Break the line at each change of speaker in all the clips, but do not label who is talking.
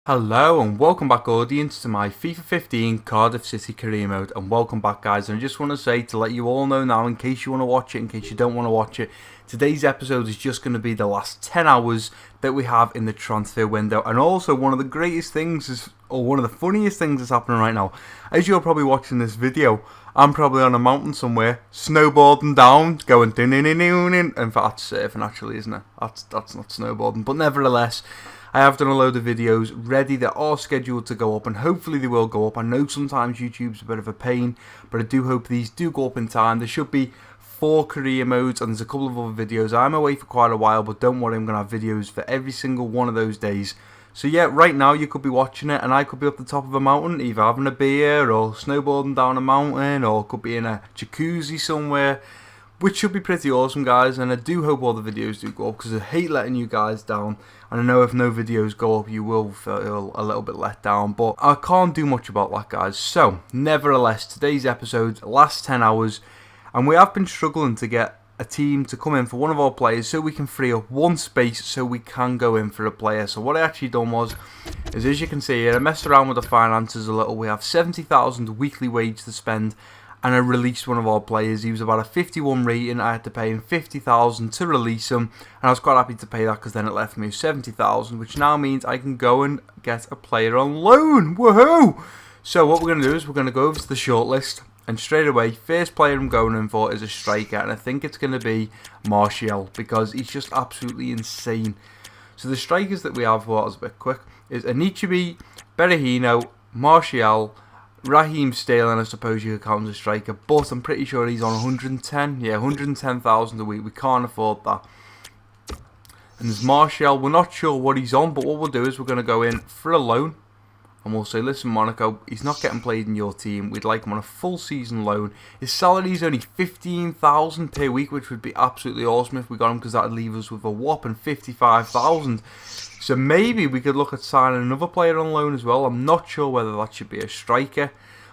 Hello and welcome back audience to my FIFA 15 Cardiff City career mode, and welcome back guys. And I just want to say, to let you all know now, in case you want to watch it, in case you don't want to watch it, today's episode is just going to be the last 10 hours that we have in the transfer window. And also one of the greatest things is, or one of the funniest things that's happening right now, as you're probably watching this video, I'm probably on a mountain somewhere, snowboarding down, going in fact that's surfing actually, isn't it? That's not snowboarding, but nevertheless, I have done a load of videos ready that are scheduled to go up, and hopefully they will go up. I know sometimes YouTube's a bit of a pain, but I do hope these do go up in time. There should be 4 career modes, and there's a couple of other videos. I'm away for quite a while, but don't worry, I'm going to have videos for every single one of those days. So yeah, right now you could be watching it, and I could be up the top of a mountain, either having a beer, or snowboarding down a mountain, or could be in a jacuzzi somewhere, which should be pretty awesome guys. And I do hope all the videos do go up, because I hate letting you guys down, and I know if no videos go up you will feel a little bit let down, but I can't do much about that guys. So nevertheless, today's episode, last 10 hours, and we have been struggling to get a team to come in for one of our players so we can free up one space so we can go in for a player. So what I actually done was, is as you can see here, I messed around with the finances a little. We have 70,000 weekly wage to spend, and I released one of our players. He was about a 51 rating. I had to pay him 50,000 to release him, and I was quite happy to pay that because then it left me with 70,000, which now means I can go and get a player on loan. Woohoo! So what we're going to do is we're going to go over to the shortlist, and straight away, first player I'm going in for is a striker, and I think it's going to be Martial because he's just absolutely insane. So the strikers that we have, well, I was a bit quick, is Anichebe, Berahino, Martial, Raheem Sterling. I suppose you could count as a striker, but I'm pretty sure he's on 110. Yeah, 110,000 a week. We can't afford that. And there's Martial. We're not sure what he's on, but what we'll do is we're going to go in for a loan, and we'll say, listen Monaco, he's not getting played in your team. We'd like him on a full season loan. His salary is only 15,000 per week, which would be absolutely awesome if we got him, because that would leave us with a whopping 55,000. So maybe we could look at signing another player on loan as well. I'm not sure whether that should be a striker,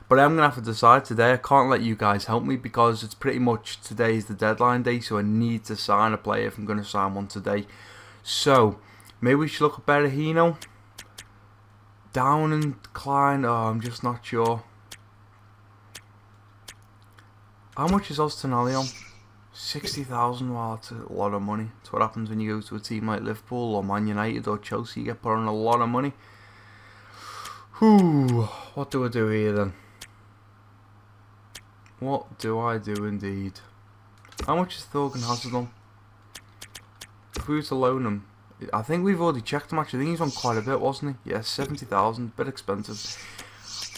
but I'm going to have to decide today. I can't let you guys help me because it's pretty much today is the deadline day, so I need to sign a player if I'm going to sign one today. So maybe we should look at Berahino. Down and Klein, oh, I'm just not sure. How much is Tonali on? 60,000, wow, that's a lot of money. That's what happens when you go to a team like Liverpool or Man United or Chelsea. You get put on a lot of money. Whew, what do I do here then? What do I do indeed? How much is Thorgan Hazard on? If we were to loan him, I think we've already checked him actually. I think he's on quite a bit, wasn't he? Yeah, 70,000, bit expensive.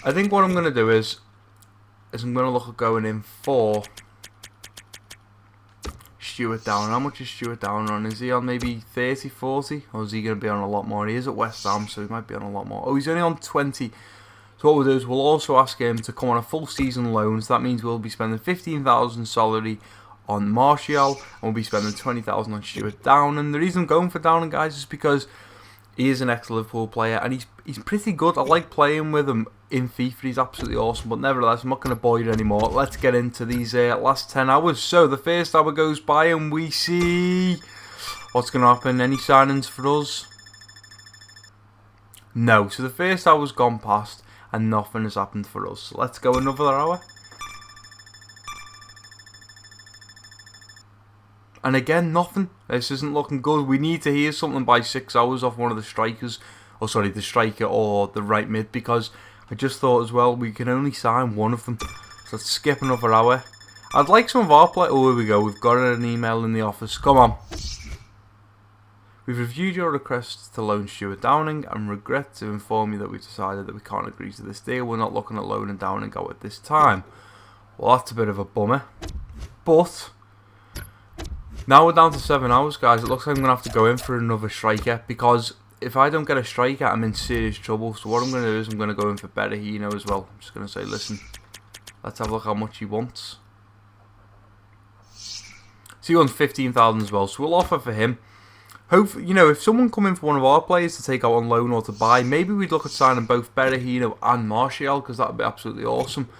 I think what I'm going to do is I'm going to look at going in for Stuart Down. How much is Stuart Down on? Is he on maybe 30, 40? Or is he going to be on a lot more? He is at West Ham, so he might be on a lot more. Oh, he's only on 20. So what we'll do is we'll also ask him to come on a full season loan. So that means we'll be spending 15,000 salary on Martial, and we'll be spending 20,000 on Stuart Down. And the reason I'm going for Down, guys, is because he is an ex-Liverpool player, and he's pretty good. I like playing with him in FIFA. He's absolutely awesome. But nevertheless, I'm not going to bore you anymore. Let's get into these last 10 hours. So the first hour goes by, and we see what's going to happen. Any signings for us? No. So the first hour's gone past, and nothing has happened for us. So let's go another hour. And again, nothing. This isn't looking good. We need to hear something by 6 hours off one of the strikers. Or sorry, the striker or the right mid. Because I just thought as well, we can only sign one of them. So let's skip another hour. I'd like some of our players. Oh, here we go. We've got an email in the office. Come on. We've reviewed your request to loan Stuart Downing and regret to inform you that we've decided that we can't agree to this deal. We're not looking at loaning Downing out at this time. Well, that's a bit of a bummer. But now we're down to 7 hours, guys. It looks like I'm going to have to go in for another striker, because if I don't get a striker, I'm in serious trouble. So what I'm going to do is I'm going to go in for Berahino as well. I'm just going to say, listen, let's have a look how much he wants. So he wants 15,000 as well. So we'll offer for him. Hopefully, you know, if someone come in for one of our players to take out on loan or to buy, maybe we'd look at signing both Berahino and Martial, because that would be absolutely awesome.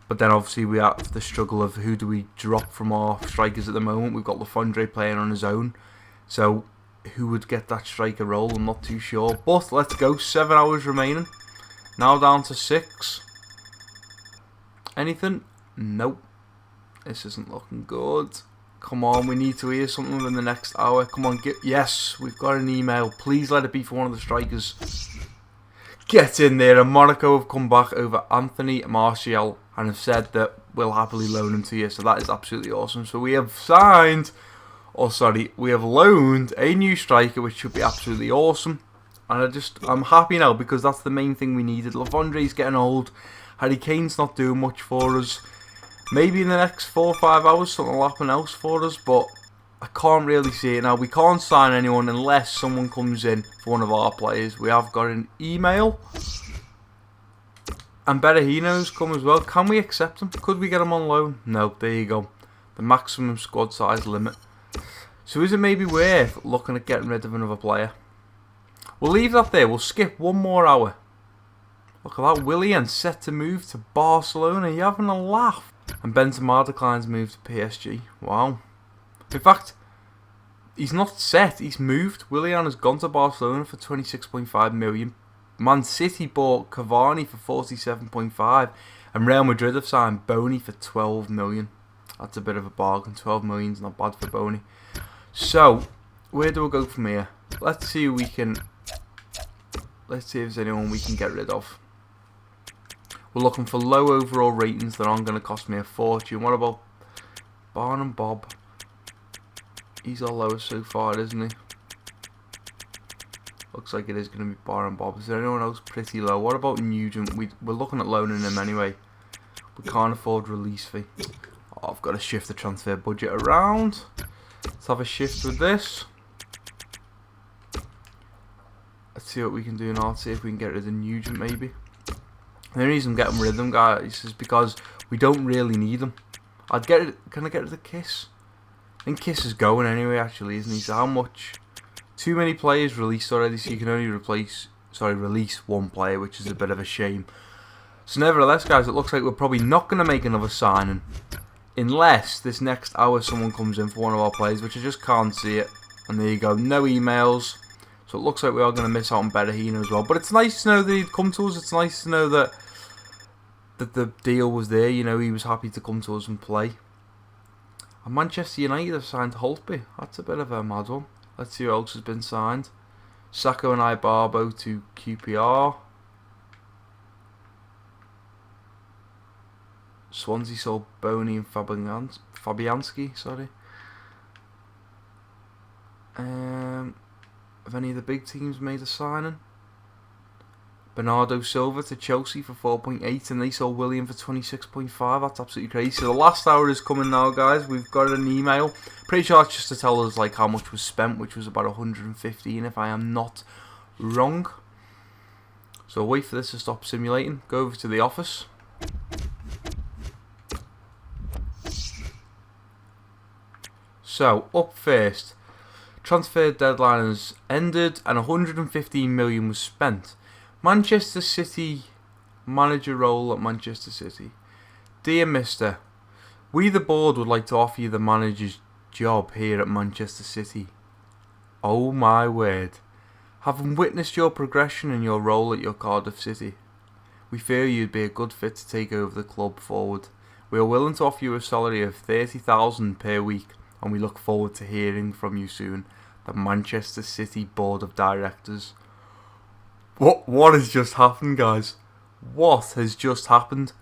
But then obviously we have the struggle of who do we drop from our strikers at the moment. We've got Lafondre playing on his own. So who would get that striker role. I'm not too sure. But let's go. 7 hours remaining. Now down to 6. Anything? Nope. This isn't looking good. Come on, we need to hear something in the next hour. Come on, yes, we've got an email. Please let it be for one of the strikers. Get in there. And Monaco have come back over Anthony Martial and have said that we'll happily loan him to you. So that is absolutely awesome. So we have signed, we have loaned a new striker, which should be absolutely awesome. And I'm happy now because that's the main thing we needed. Lavondre's getting old. Harry Kane's not doing much for us. Maybe in the next 4 or 5 hours something will happen else for us, but I can't really see it now. We can't sign anyone unless someone comes in for one of our players. We have got an email. And Berahino's come as well. Can we accept him? Could we get him on loan? No, there you go. The maximum squad size limit. So is it maybe worth looking at getting rid of another player? We'll leave that there. We'll skip 1 more hour. Look at that. Willian set to move to Barcelona. You're having a laugh. And Benzema declines move to PSG. Wow. In fact, he's not set. He's moved. Willian has gone to Barcelona for 26.5 million. Man City bought Cavani for 47.5. And Real Madrid have signed Bony for 12 million. That's a bit of a bargain. 12 million's not bad for Bony. So, where do we go from here? Let's see if there's anyone we can get rid of. We're looking for low overall ratings that aren't going to cost me a fortune. What about Barnum Bob? He's our lowest so far, isn't he? Looks like it is going to be Barnum Bob. Is there anyone else pretty low? What about Nugent? We're looking at loaning him anyway. We can't afford release fee. Oh, I've got to shift the transfer budget around. Let's have a shift with this. Let's see what we can do now. Let's see if we can get rid of Nugent maybe. The only reason I'm getting rid of them, guys, is because we don't really need them. Can I get rid of Kiss? I think Kiss is going anyway, actually, isn't he? So how much? Too many players released already, so you can only release 1 player, which is a bit of a shame. So nevertheless, guys, it looks like we're probably not going to make another signing. Unless this next hour someone comes in for one of our players, which I just can't see it. And there you go, no emails. So it looks like we are going to miss out on Berahino as well. But it's nice to know that he'd come to us. It's nice to know that the deal was there. You know, he was happy to come to us and play. And Manchester United have signed Holtby. That's a bit of a mad one. Let's see who else has been signed. Sacco and Ibarbo to QPR. Swansea sold Boney and Fabianski, sorry. Have any of the big teams made a signing? Bernardo Silva to Chelsea for 4.8 and they sold William for 26.5. That's absolutely crazy. So the last hour is coming now, guys. We've got an email. Pretty sure it's just to tell us like how much was spent, which was about 115 if I am not wrong. So wait for this to stop simulating. Go over to the office. So up first, transfer deadline has ended and 115 million was spent. Manchester City manager role at Manchester City. Dear Mister, we the board would like to offer you the manager's job here at Manchester City. Oh my word. Having witnessed your progression in your role at your Cardiff City, we feel you'd be a good fit to take over the club forward. We are willing to offer you a salary of £30,000 per week and we look forward to hearing from you soon. The Manchester City Board of Directors. What has just happened, guys? What has just happened?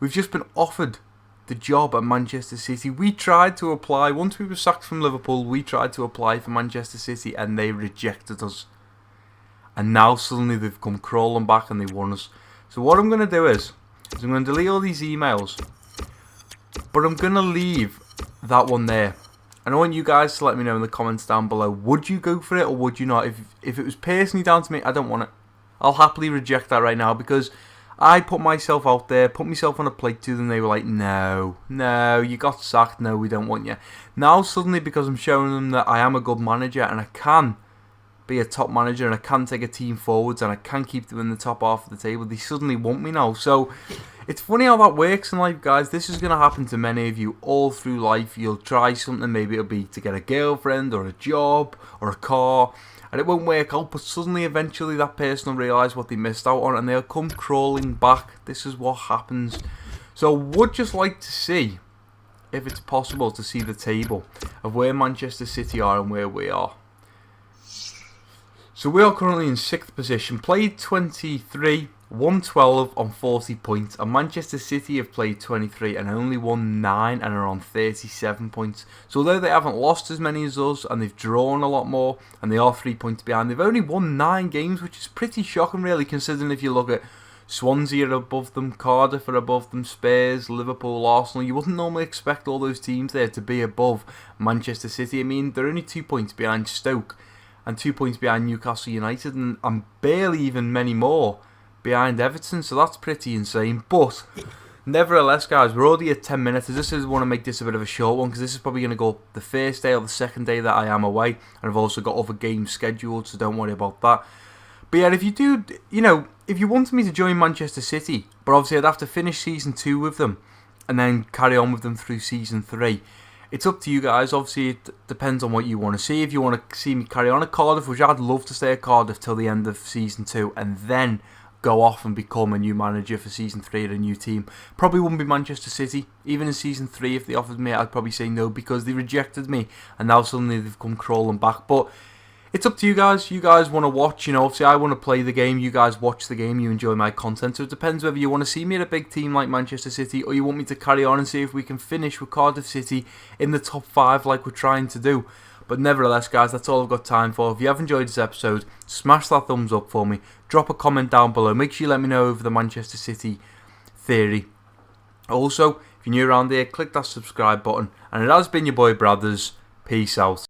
We've just been offered the job at Manchester City. We tried to apply. Once we were sacked from Liverpool, we tried to apply for Manchester City and they rejected us. And now suddenly they've come crawling back and they won us. So what I'm going to do is I'm going to delete all these emails. But I'm going to leave that one there. And I want you guys to let me know in the comments down below. Would you go for it or would you not? If it was personally down to me, I don't want it. I'll happily reject that right now because I put myself out there, put myself on a plate to them. They were like, no, you got sacked. No, we don't want you. Now suddenly because I'm showing them that I am a good manager and I can be a top manager and I can take a team forwards and I can keep them in the top half of the table, they suddenly want me now. So it's funny how that works in life, guys. This is going to happen to many of you all through life. You'll try something, maybe it'll be to get a girlfriend or a job or a car, and it won't work out, but suddenly eventually that person will realise what they missed out on and they'll come crawling back. This is what happens. So would just like to see if it's possible to see the table of where Manchester City are and where we are. So we are currently in 6th position, played 23, won 12 on 40 points, and Manchester City have played 23 and only won 9 and are on 37 points. So although they haven't lost as many as us and they've drawn a lot more and they are 3 points behind, they've only won 9 games, which is pretty shocking really, considering if you look at Swansea are above them, Cardiff are above them, Spurs, Liverpool, Arsenal. You wouldn't normally expect all those teams there to be above Manchester City. I mean, they're only 2 points behind Stoke and 2 points behind Newcastle United and barely even many more behind Everton, so that's pretty insane. But nevertheless, guys, we're already at 10 minutes. I just want to make this a bit of a short one because this is probably going to go the first day or the second day that I am away, and I've also got other games scheduled, so don't worry about that. But yeah, if you do, if you wanted me to join Manchester City, but obviously I'd have to finish Season 2 with them and then carry on with them through Season 3. It's up to you guys. Obviously, it depends on what you want to see. If you want to see me carry on at Cardiff, which I'd love to stay at Cardiff till the end of Season 2 and then go off and become a new manager for Season 3 at a new team. Probably wouldn't be Manchester City. Even in Season 3, if they offered me, I'd probably say no because they rejected me and now suddenly they've come crawling back. But it's up to you guys. You guys want to watch, obviously I want to play the game. You guys watch the game. You enjoy my content. So it depends whether you want to see me at a big team like Manchester City or you want me to carry on and see if we can finish with Cardiff City in the top 5 like we're trying to do. But nevertheless, guys, that's all I've got time for. If you have enjoyed this episode, smash that thumbs up for me. Drop a comment down below. Make sure you let me know over the Manchester City theory. Also, if you're new around here, click that subscribe button. And it has been your boy Brothers. Peace out.